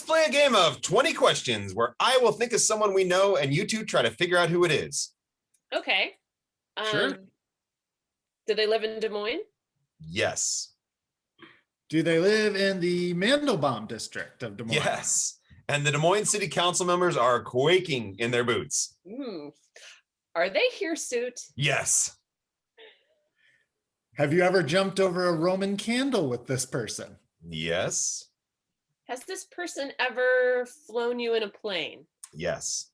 play a game of 20 questions where I will think of someone we know and you two try to figure out who it is. Okay. Sure. Do they live in Des Moines? Yes. Do they live in the Mandelbaum district of Des Moines? Yes. And the Des Moines City Council members are quaking in their boots. Are they hirsute? Yes. Have you ever jumped over a Roman candle with this person? Yes. Has this person ever flown you in a plane? Yes.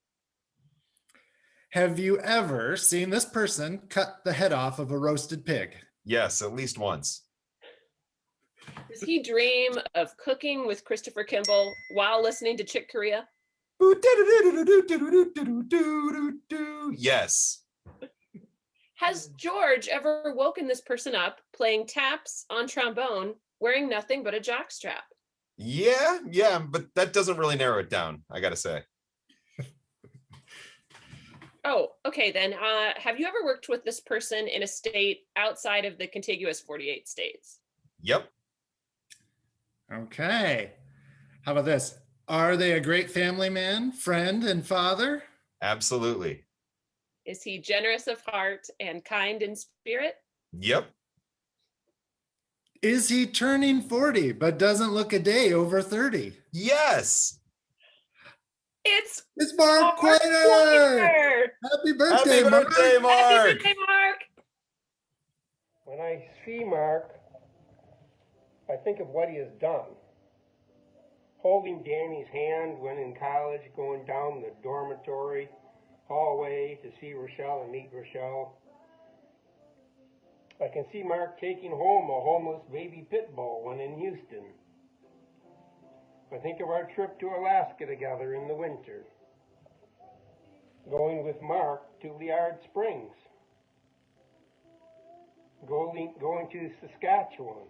Have you ever seen this person cut the head off of a roasted pig? Yes, at least once. Does he dream of cooking with Christopher Kimball while listening to Chick Corea? Yes. Has George ever woken this person up playing taps on trombone, wearing nothing but a jockstrap? Yeah, but that doesn't really narrow it down, I gotta say. Oh, okay then. Have you ever worked with this person in a state outside of the contiguous 48 states? Yep. Okay. How about this? Are they a great family man, friend, and father? Absolutely. Is he generous of heart and kind in spirit? Yep. Is he turning 40 but doesn't look a day over 30? Yes. It's Mark Quiner! Happy birthday, Mark! Happy birthday, Mark! When I see Mark, I think of what he has done. Holding Danny's hand when in college, going down the dormitory hallway to see Rochelle and meet Rochelle. I can see Mark taking home a homeless baby pit bull when in Houston. I think of our trip to Alaska together in the winter. Going with Mark to Liard Springs. Going to Saskatchewan.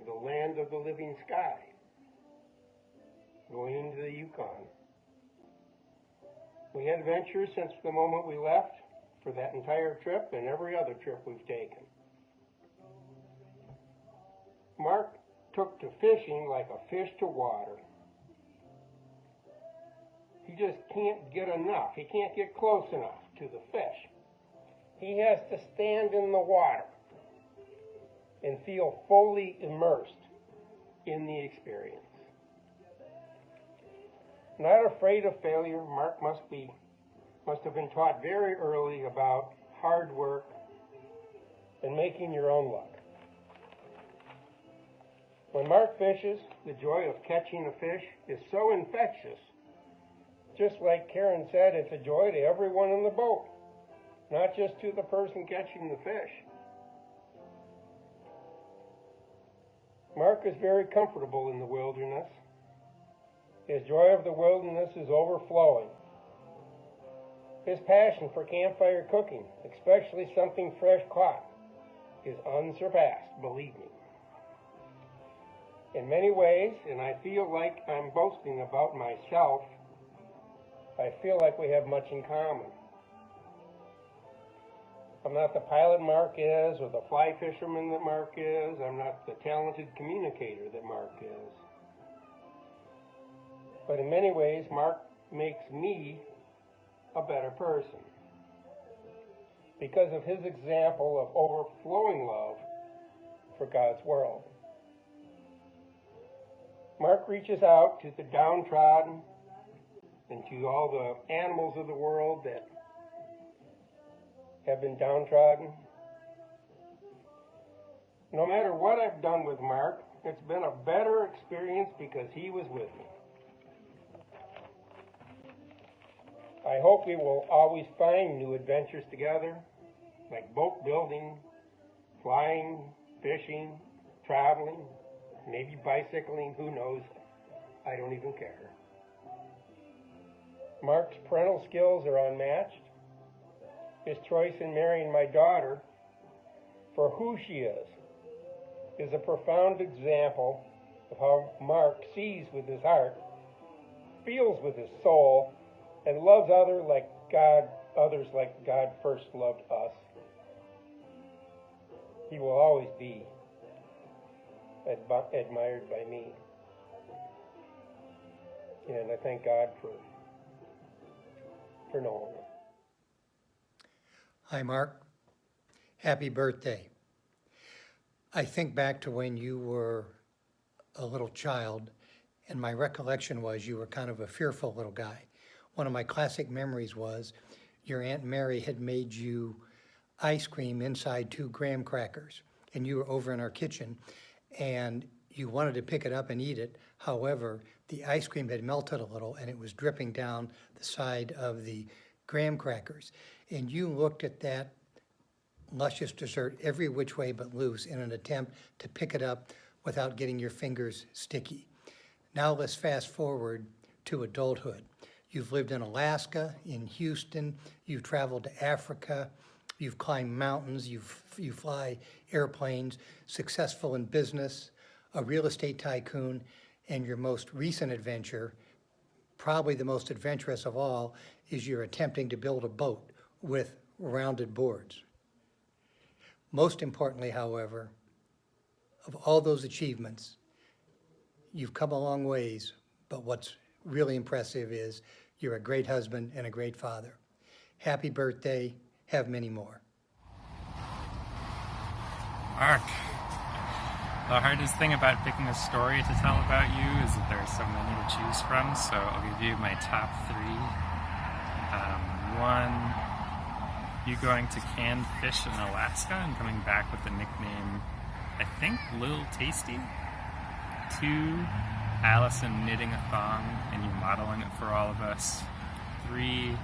The land of the living sky. Going into the Yukon. We had adventures since the moment we left for that entire trip and every other trip we've taken. Mark took to fishing like a fish to water. He just can't get enough. He can't get close enough to the fish. He has to stand in the water and feel fully immersed in the experience. Not afraid of failure, Mark must have been taught very early about hard work and making your own luck. When Mark fishes, the joy of catching a fish is so infectious. Just like Karen said, it's a joy to everyone in the boat, not just to the person catching the fish. Mark is very comfortable in the wilderness. His joy of the wilderness is overflowing. His passion for campfire cooking, especially something fresh caught, is unsurpassed, believe me. In many ways, and I feel like I'm boasting about myself, I feel like we have much in common. I'm not the pilot Mark is, or the fly fisherman that Mark is. I'm not the talented communicator that Mark is. But in many ways, Mark makes me a better person because of his example of overflowing love for God's world. Mark reaches out to the downtrodden and to all the animals of the world that have been downtrodden. No matter what I've done with Mark, it's been a better experience because he was with me. I hope we will always find new adventures together, like boat building, flying, fishing, traveling, maybe bicycling, who knows? I don't even care. Mark's parental skills are unmatched. His choice in marrying my daughter for who she is a profound example of how Mark sees with his heart, feels with his soul, and loves others like God first loved us. He will always be admired by me. And I thank God for knowing him. Hi, Mark. Happy birthday. I think back to when you were a little child, and my recollection was you were kind of a fearful little guy. One of my classic memories was your Aunt Mary had made you ice cream inside 2 graham crackers, and you were over in our kitchen, and you wanted to pick it up and eat it. However, the ice cream had melted a little, and it was dripping down the side of the graham crackers. And you looked at that luscious dessert every which way but loose in an attempt to pick it up without getting your fingers sticky. Now let's fast forward to adulthood. You've lived in Alaska, in Houston, you've traveled to Africa, you've climbed mountains, you fly airplanes, successful in business, a real estate tycoon, and your most recent adventure, probably the most adventurous of all, is you're attempting to build a boat with rounded boards. Most importantly, however, of all those achievements, you've come a long ways, but what's really impressive is you're a great husband and a great father. Happy birthday, have many more. Mark, the hardest thing about picking a story to tell about you is that there are so many to choose from, so I'll give you my top 3. 1, you going to canned fish in Alaska and coming back with the nickname, I think, Lil Tasty. 2, Allison knitting a thong and you modeling it for all of us. 3,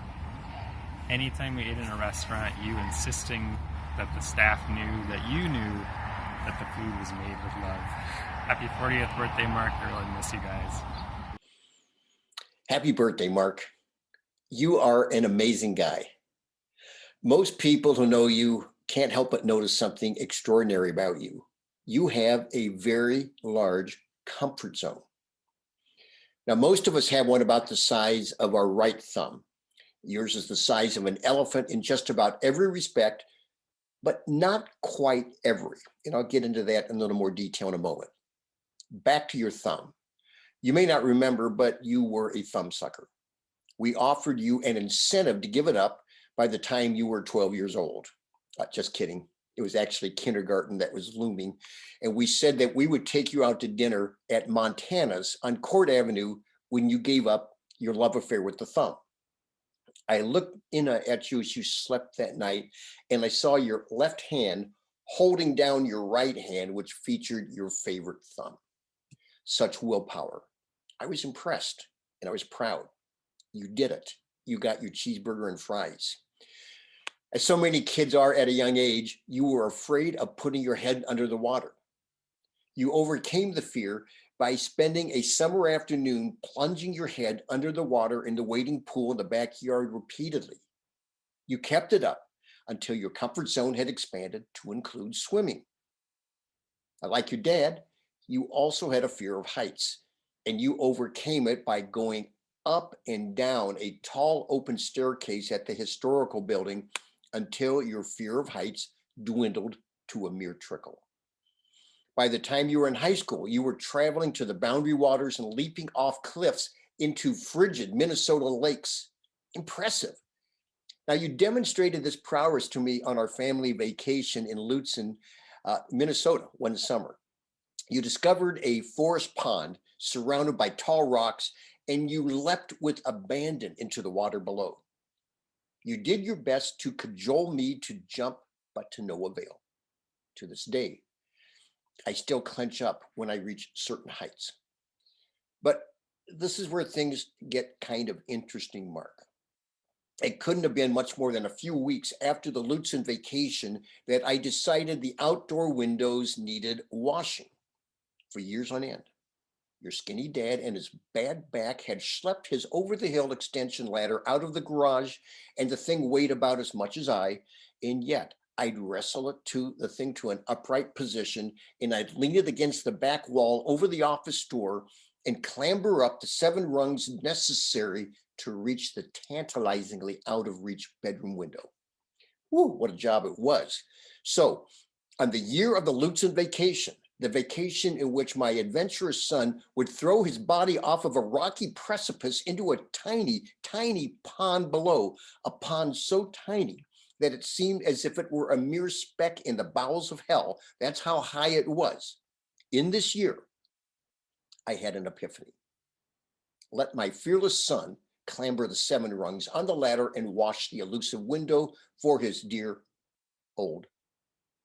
anytime we ate in a restaurant, you insisting that the staff knew that you knew that the food was made with love. Happy 40th birthday, Mark. I really miss you guys. Happy birthday, Mark. You are an amazing guy. Most people who know you can't help but notice something extraordinary about you. You have a very large comfort zone. Now, most of us have one about the size of our right thumb. Yours is the size of an elephant in just about every respect, but not quite every. And I'll get into that in a little more detail in a moment. Back to your thumb. You may not remember, but you were a thumb sucker. We offered you an incentive to give it up by the time you were 12 years old. Just kidding. It was actually kindergarten that was looming. And we said that we would take you out to dinner at Montana's on Court Avenue when you gave up your love affair with the thumb. I looked in at you as you slept that night, and I saw your left hand holding down your right hand, which featured your favorite thumb. Such willpower. I was impressed and I was proud. You did it. You got your cheeseburger and fries. As so many kids are at a young age, you were afraid of putting your head under the water. You overcame the fear by spending a summer afternoon plunging your head under the water in the wading pool in the backyard repeatedly. You kept it up until your comfort zone had expanded to include swimming. Now, like your dad, you also had a fear of heights, and you overcame it by going up and down a tall open staircase at the historical building until your fear of heights dwindled to a mere trickle. By the time you were in high school, you were traveling to the Boundary Waters and leaping off cliffs into frigid Minnesota lakes. Impressive. Now, you demonstrated this prowess to me on our family vacation in Lutzen, Minnesota, one summer. You discovered a forest pond surrounded by tall rocks, and you leapt with abandon into the water below. You did your best to cajole me to jump, but to no avail. To this day, I still clench up when I reach certain heights. But this is where things get kind of interesting, Mark. It couldn't have been much more than a few weeks after the Lutzen vacation that I decided the outdoor windows needed washing. For years on end, your skinny dad and his bad back had schlepped his over-the-hill extension ladder out of the garage, and the thing weighed about as much as I, and yet I'd wrestle the thing to an upright position, and I'd lean it against the back wall over the office door and clamber up the 7 rungs necessary to reach the tantalizingly out-of-reach bedroom window. Woo, what a job it was. So, on the year of the Lutzen vacation, the vacation in which my adventurous son would throw his body off of a rocky precipice into a tiny, tiny pond below, a pond so tiny that it seemed as if it were a mere speck in the bowels of hell. That's how high it was. In this year, I had an epiphany. Let my fearless son clamber the 7 rungs on the ladder and wash the elusive window for his dear old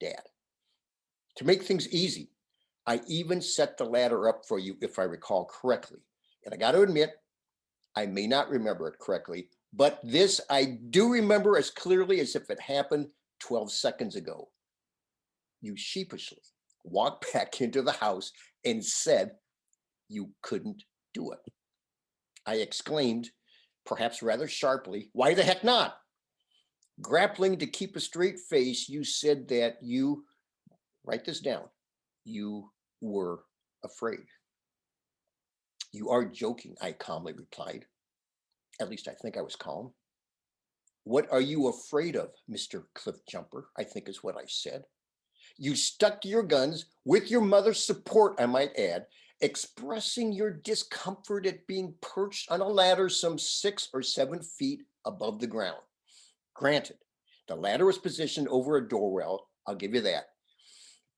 dad. To make things easy, I even set the ladder up for you, if I recall correctly. And I got to admit, I may not remember it correctly, but this I do remember as clearly as if it happened 12 seconds ago. You sheepishly walked back into the house and said you couldn't do it. I exclaimed, perhaps rather sharply, why the heck not? Grappling to keep a straight face, you said that you, write this down, you were afraid. You are joking, I calmly replied. At least I think I was calm. What are you afraid of, Mr. Cliff Jumper? I think is what I said. You stuck to your guns with your mother's support, I might add, expressing your discomfort at being perched on a ladder some 6 or 7 feet above the ground. Granted, the ladder was positioned over a doorway, I'll give you that.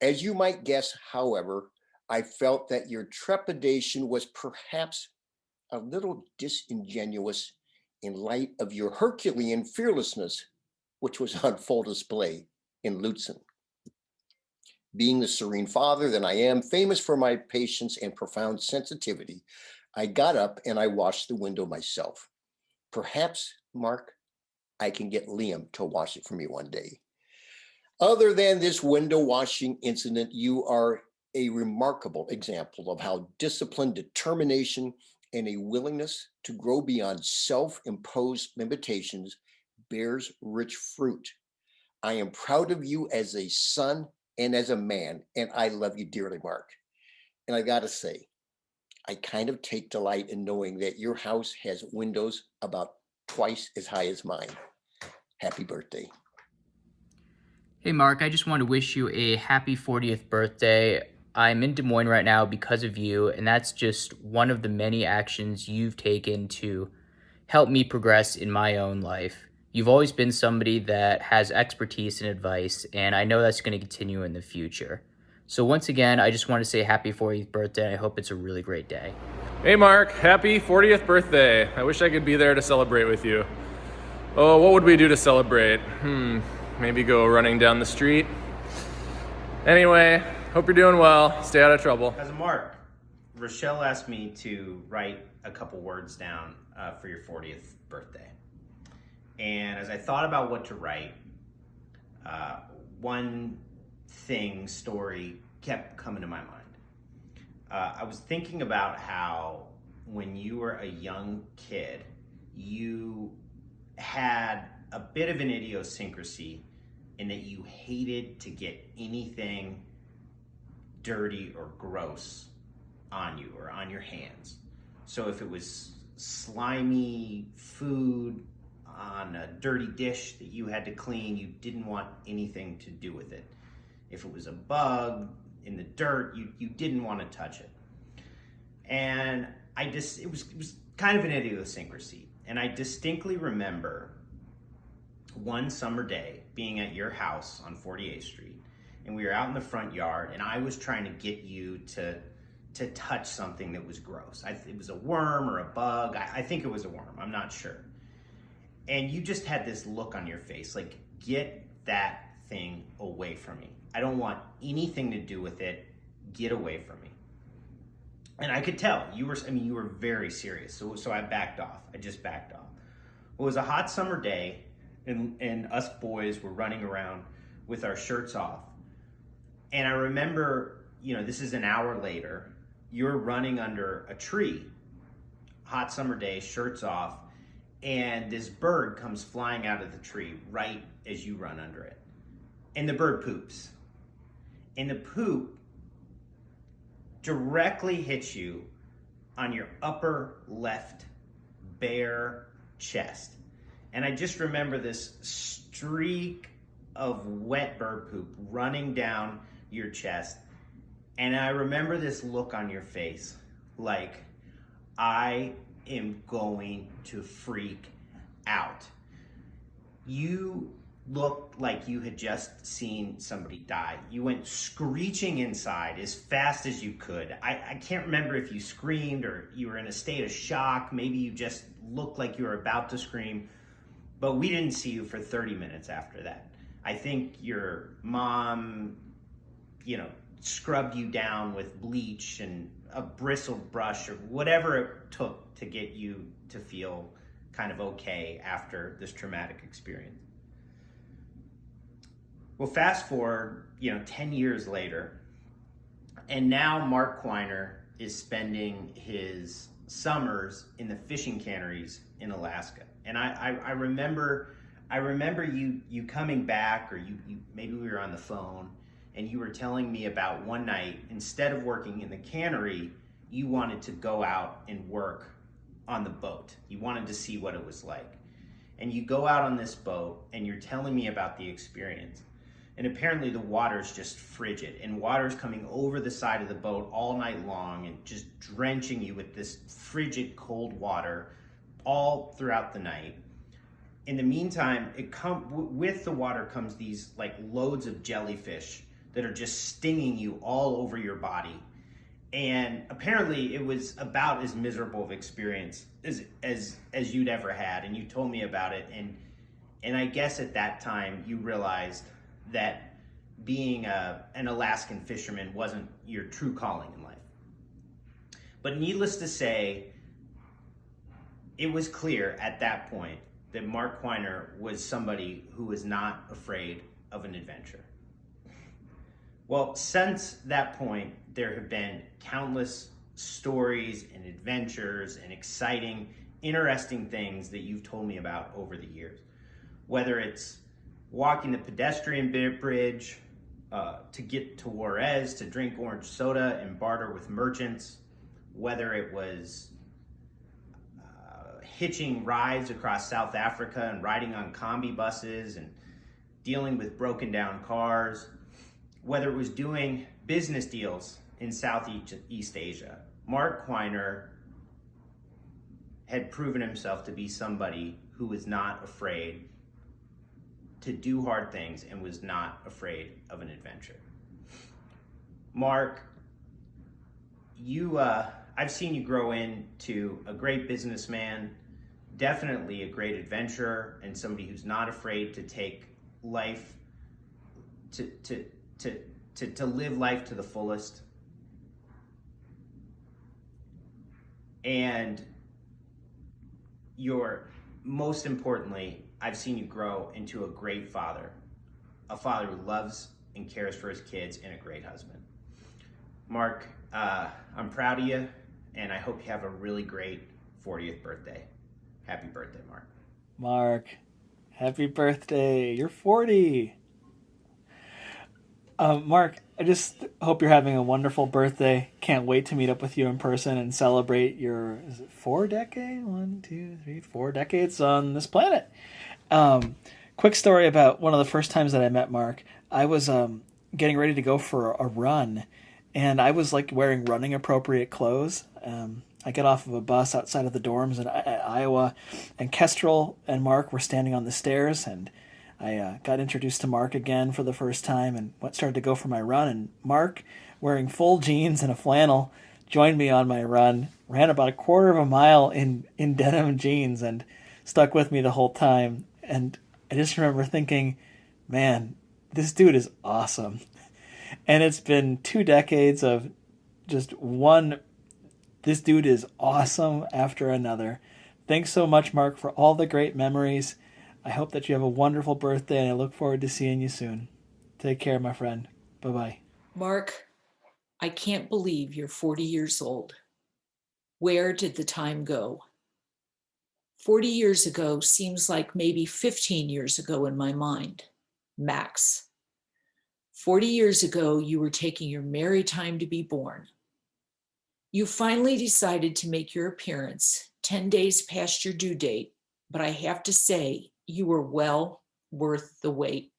As you might guess, however, I felt that your trepidation was perhaps a little disingenuous in light of your Herculean fearlessness, which was on full display in Lutzen. Being the serene father that I am, famous for my patience and profound sensitivity, I got up and I washed the window myself. Perhaps, Mark, I can get Liam to wash it for me one day. Other than this window washing incident, you are a remarkable example of how discipline, determination, and a willingness to grow beyond self-imposed limitations bears rich fruit. I am proud of you as a son and as a man, and I love you dearly, Mark. And I gotta say, I kind of take delight in knowing that your house has windows about twice as high as mine. Happy birthday. Hey Mark, I just want to wish you a happy 40th birthday. I'm in Des Moines right now because of you, and that's just one of the many actions you've taken to help me progress in my own life. You've always been somebody that has expertise and advice, and I know that's going to continue in the future. So once again, I just want to say happy 40th birthday. I hope it's a really great day. Hey Mark, happy 40th birthday. I wish I could be there to celebrate with you. Oh, what would we do to celebrate? Maybe go running down the street. Anyway, hope you're doing well. Stay out of trouble. As a Mark, Rochelle asked me to write a couple words down for your 40th birthday. And as I thought about what to write, one story kept coming to my mind. I was thinking about how when you were a young kid, you had a bit of an idiosyncrasy in that you hated to get anything dirty or gross on you or on your hands. So if it was slimy food on a dirty dish that you had to clean, you didn't want anything to do with it. If it was a bug in the dirt, you didn't want to touch it. And it was kind of an idiosyncrasy. And I distinctly remember one summer day being at your house on 48th Street, and we were out in the front yard, and I was trying to get you to touch something that was gross. It was a worm or a bug. I think it was a worm. I'm not sure. And you just had this look on your face, like, get that thing away from me. I don't want anything to do with it. Get away from me. And I could tell you were very serious. So I backed off. I just backed off. It was a hot summer day, and us boys were running around with our shirts off. And I remember, this is an hour later, you're running under a tree, hot summer day, shirts off, and this bird comes flying out of the tree right as you run under it. And the bird poops. And the poop directly hits you on your upper left bare chest. And I just remember this streak of wet bird poop running down your chest. And I remember this look on your face, like, I am going to freak out. You looked like you had just seen somebody die. You went screeching inside as fast as you could. I can't remember if you screamed or you were in a state of shock. Maybe you just looked like you were about to scream, but we didn't see you for 30 minutes after that. I think your mom, scrubbed you down with bleach and a bristle brush or whatever it took to get you to feel kind of okay after this traumatic experience. Well, fast forward, 10 years later, and now Mark Quiner is spending his summers in the fishing canneries in Alaska. And I remember you coming back, or you maybe we were on the phone, and you were telling me about one night, instead of working in the cannery, you wanted to go out and work on the boat. You wanted to see what it was like. And you go out on this boat and you're telling me about the experience. And apparently the water's just frigid, and water's coming over the side of the boat all night long and just drenching you with this frigid cold water all throughout the night. In the meantime, with the water comes these like loads of jellyfish that are just stinging you all over your body. And apparently it was about as miserable of experience as you'd ever had. And you told me about it. And I guess at that time you realized that being an Alaskan fisherman wasn't your true calling in life. But needless to say, it was clear at that point that Mark Quiner was somebody who was not afraid of an adventure. Well, since that point, there have been countless stories and adventures and exciting, interesting things that you've told me about over the years. Whether it's walking the pedestrian bridge, to get to Juarez to drink orange soda and barter with merchants, whether it was hitching rides across South Africa and riding on combi buses and dealing with broken down cars, whether it was doing business deals in Southeast Asia. Mark Quiner had proven himself to be somebody who was not afraid to do hard things and was not afraid of an adventure. Mark, I've seen you grow into a great businessman, definitely a great adventurer, and somebody who's not afraid to take life, to live life to the fullest. And most importantly, I've seen you grow into a great father, a father who loves and cares for his kids, and a great husband. Mark, I'm proud of you, and I hope you have a really great 40th birthday. Happy birthday, Mark. Mark, happy birthday. You're 40. Mark, I just hope you're having a wonderful birthday. Can't wait to meet up with you in person and celebrate your, is it 4 decades? 1, 2, 3, 4 decades on this planet. Quick story about one of the first times that I met Mark. I was getting ready to go for a run, and I was like wearing running appropriate clothes. I get off of a bus outside of the dorms in Iowa, and Kestrel and Mark were standing on the stairs, and I got introduced to Mark again for the first time and started to go for my run. And Mark, wearing full jeans and a flannel, joined me on my run, ran about a quarter of a mile in denim jeans, and stuck with me the whole time. And I just remember thinking, man, this dude is awesome. And it's been 2 decades of just one, this dude is awesome after another. Thanks so much, Mark, for all the great memories. I hope that you have a wonderful birthday, and I look forward to seeing you soon. Take care, my friend. Bye-bye. Mark, I can't believe you're 40 years old. Where did the time go? 40 years ago seems like maybe 15 years ago in my mind, max. 40 years ago, you were taking your merry time to be born. You finally decided to make your appearance 10 days past your due date, but I have to say, you were well worth the wait.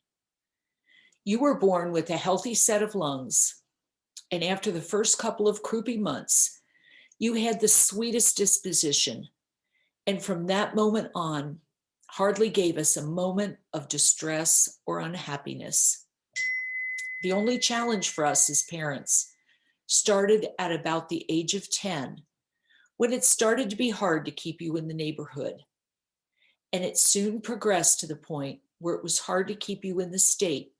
You were born with a healthy set of lungs, And after the first couple of croupy months, you had the sweetest disposition. And from that moment on, hardly gave us a moment of distress or unhappiness. The only challenge for us as parents started at about the age of 10, when it started to be hard to keep you in the neighborhood. And it soon progressed to the point where it was hard to keep you in the state.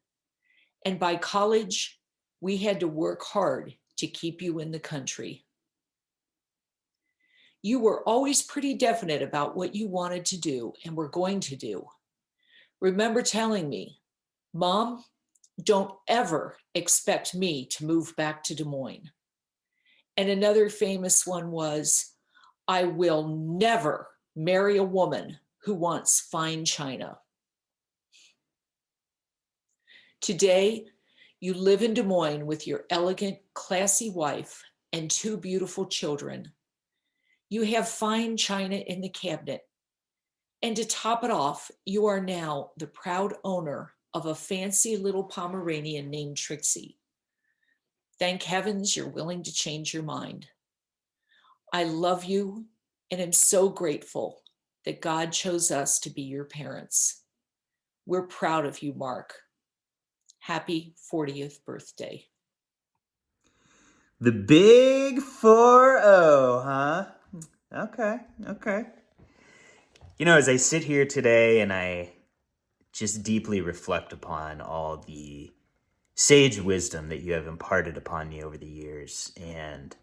And by college, we had to work hard to keep you in the country. You were always pretty definite about what you wanted to do and were going to do. Remember telling me, Mom, don't ever expect me to move back to Des Moines. And another famous one was, I will never marry a woman who wants fine china. Today, you live in Des Moines with your elegant, classy wife and 2 beautiful children. You have fine china in the cabinet. And to top it off, you are now the proud owner of a fancy little Pomeranian named Trixie. Thank heavens you're willing to change your mind. I love you and am so grateful that God chose us to be your parents. We're proud of you, Mark. Happy 40th birthday. The big 4-0, huh? Okay. You know, as I sit here today and I just deeply reflect upon all the sage wisdom that you have imparted upon me over the years and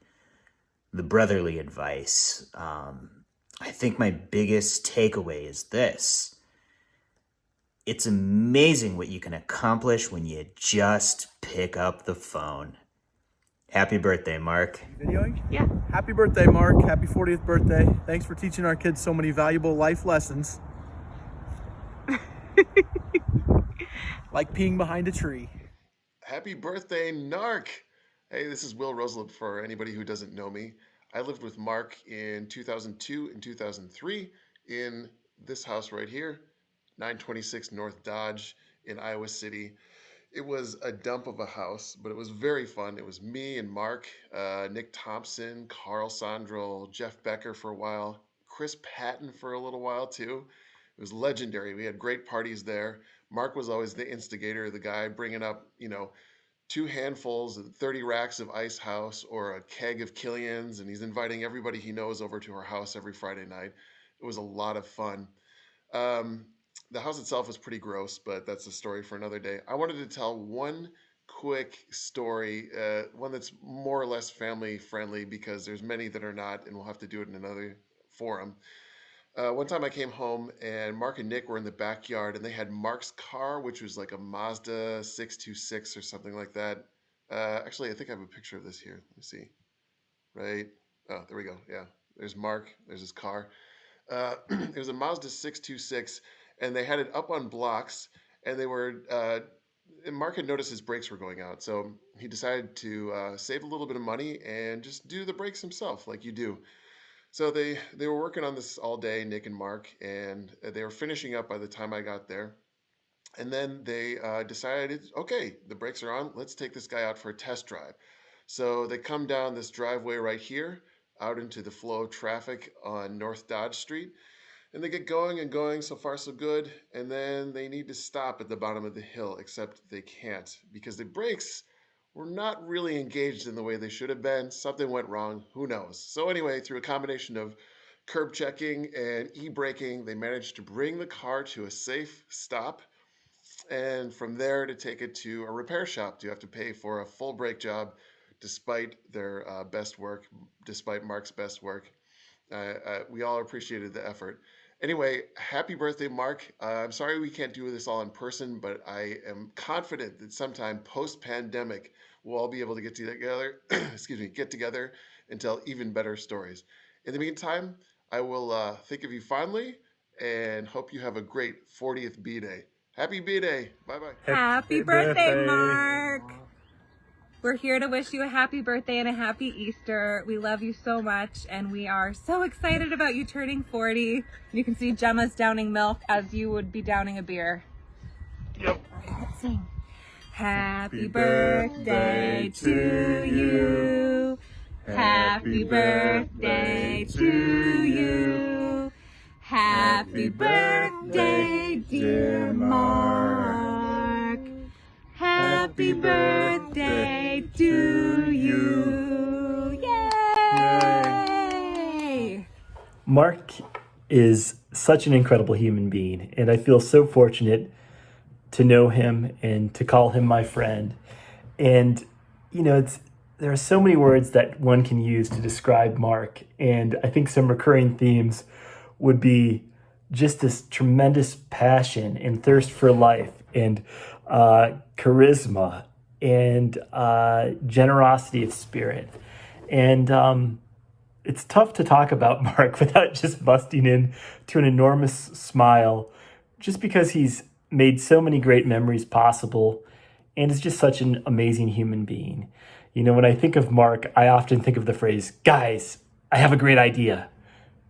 the brotherly advice, I think my biggest takeaway is this. It's amazing what you can accomplish when you just pick up the phone. Happy birthday, Mark. Videoing? Yeah. Happy birthday, Mark. Happy 40th birthday. Thanks for teaching our kids so many valuable life lessons. Like peeing behind a tree. Happy birthday, Narc. Hey, this is Will Roselip for anybody who doesn't know me. I lived with Mark in 2002 and 2003 in this house right here, 926 North Dodge in Iowa City. It was a dump of a house, but it was very fun. It was me and Mark, Nick Thompson, Carl Sondrel, Jeff Becker for a while, Chris Patton for a little while too. It was legendary. We had great parties there. Mark was always the instigator, the guy bringing up, 2 handfuls of 30 racks of Ice House or a keg of Killian's, and he's inviting everybody he knows over to our house every Friday night. It was a lot of fun. The house itself was pretty gross, but that's a story for another day. I wanted to tell one quick story, one that's more or less family friendly because there's many that are not, and we'll have to do it in another forum. One time I came home and Mark and Nick were in the backyard and they had Mark's car, which was like a Mazda 626 or something like that. Actually, I think I have a picture of this here. Let me see. Right. Oh, there we go. Yeah. There's Mark. There's his car. It was a Mazda 626 and they had it up on blocks and they were, and Mark had noticed his brakes were going out. So he decided to save a little bit of money and just do the brakes himself like you do. So they were working on this all day, Nick and Mark, and they were finishing up by the time I got there. And then they decided, okay, the brakes are on. Let's take this guy out for a test drive. So they come down this driveway right here out into the flow of traffic on North Dodge Street. And they get going and going, so far so good. And then they need to stop at the bottom of the hill, except they can't because the brakes were not really engaged in the way they should have been. Something went wrong. Who knows? So anyway, through a combination of curb checking and e-braking, they managed to bring the car to a safe stop. And from there to take it to a repair shop. You have to pay for a full brake job despite their best work, despite Mark's best work. We all appreciated the effort. Anyway, happy birthday, Mark. I'm sorry we can't do this all in person, but I am confident that sometime post-pandemic, we'll all be able to get together, get together and tell even better stories. In the meantime, I will think of you fondly and hope you have a great 40th B-Day. Happy B-Day. Bye-bye. Happy birthday, Mark. We're here to wish you a happy birthday and a happy Easter. We love you so much, and we are so excited about you turning 40. You can see Gemma's downing milk as you would be downing a beer. Yep. All right, let's sing. Happy birthday to you. Happy birthday to you. Happy birthday, dear Mark. Happy birthday to you. Yay! Mark is such an incredible human being, and I feel so fortunate to know him and to call him my friend. And, you know, there are so many words that one can use to describe Mark, and I think some recurring themes would be just this tremendous passion and thirst for life and charisma and generosity of spirit. And it's tough to talk about Mark without just busting in to an enormous smile, just because he's made so many great memories possible and is just such an amazing human being. You know, when I think of Mark, I often think of the phrase, guys, I have a great idea.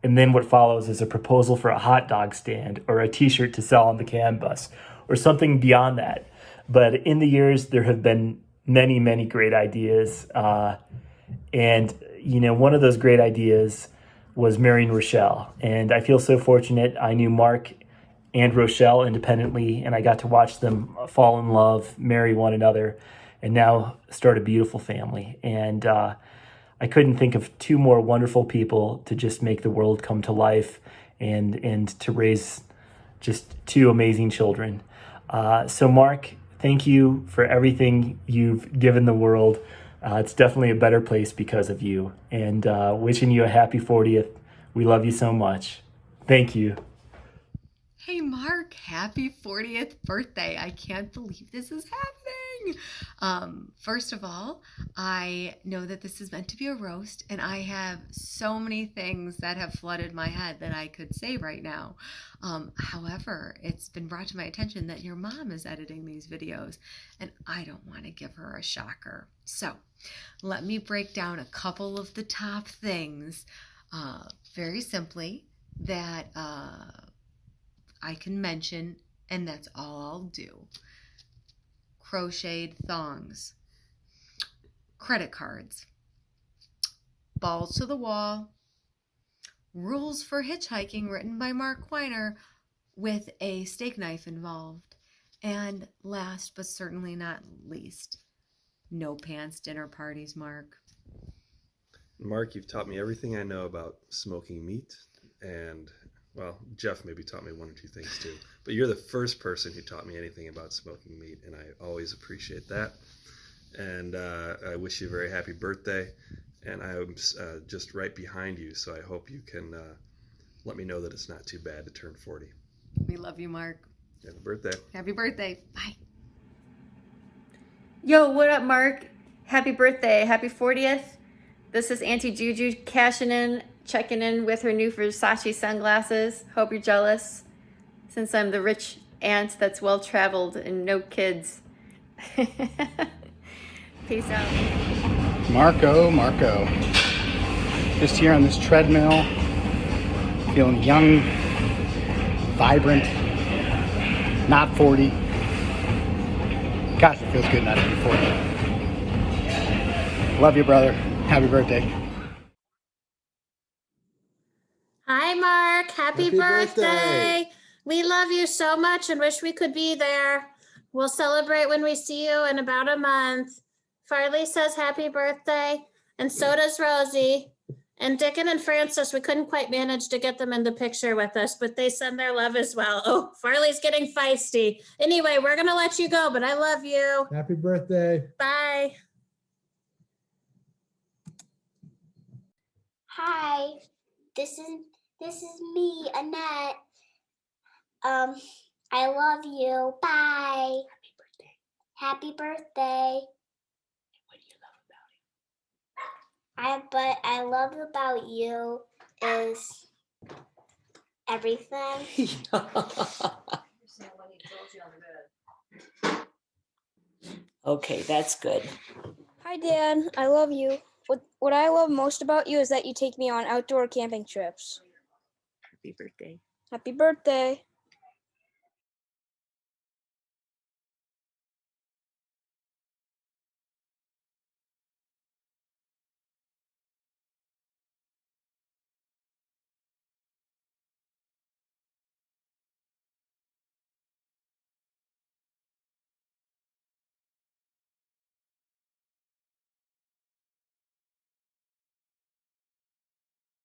And then what follows is a proposal for a hot dog stand or a t-shirt to sell on the CAN bus or something beyond that. But in the years, there have been many, many great ideas. And, you know, one of those great ideas was marrying Rochelle. And I feel so fortunate. I knew Mark and Rochelle independently, and I got to watch them fall in love, marry one another, and now start a beautiful family. And I couldn't think of two more wonderful people to just make the world come to life and to raise just two amazing children. So Mark, thank you for everything you've given the world. It's definitely a better place because of you. And wishing you a happy 40th. We love you so much. Thank you. Hey Mark, happy 40th birthday. I can't believe this is happening. First of all, I know that this is meant to be a roast, and I have so many things that have flooded my head that I could say right now. However, it's been brought to my attention that your mom is editing these videos, and I don't want to give her a shocker. So let me break down a couple of the top things very simply that I can mention, and that's all I'll do. Crocheted thongs, credit cards, balls to the wall, rules for hitchhiking written by Mark Quiner with a steak knife involved, and last but certainly not least, no pants dinner parties, Mark. Mark, you've taught me everything I know about smoking meat, and well, Jeff maybe taught me one or two things too, but you're the first person who taught me anything about smoking meat, and I always appreciate that. And I wish you a very happy birthday, and I'm just right behind you, so I hope you can let me know that it's not too bad to turn 40. We love you, Mark. Happy birthday. Happy birthday. Bye. Yo, what up, Mark? Happy birthday. Happy 40th. This is Auntie Juju cashing in, checking in with her new Versace sunglasses. Hope you're jealous, since I'm the rich aunt that's well-traveled and no kids. Peace out. Marco. Just here on this treadmill, feeling young, vibrant, not 40. Gosh, it feels good not to be 40. Love you, brother. Happy birthday. Hi, Mark. Happy birthday. We love you so much and wish we could be there. We'll celebrate when we see you in about a month. Farley says happy birthday, and so does Rosie. And Dickon and Francis, we couldn't quite manage to get them in the picture with us, but they send their love as well. Oh, Farley's getting feisty. Anyway, we're going to let you go, but I love you. Happy birthday. Bye. Hi, this is me, Annette. I love you. Bye. Happy birthday. What do you love about it? I love about you is everything. Okay, that's good. Hi, Dad. I love you. What I love most about you is that you take me on outdoor camping trips. Happy birthday. Happy birthday.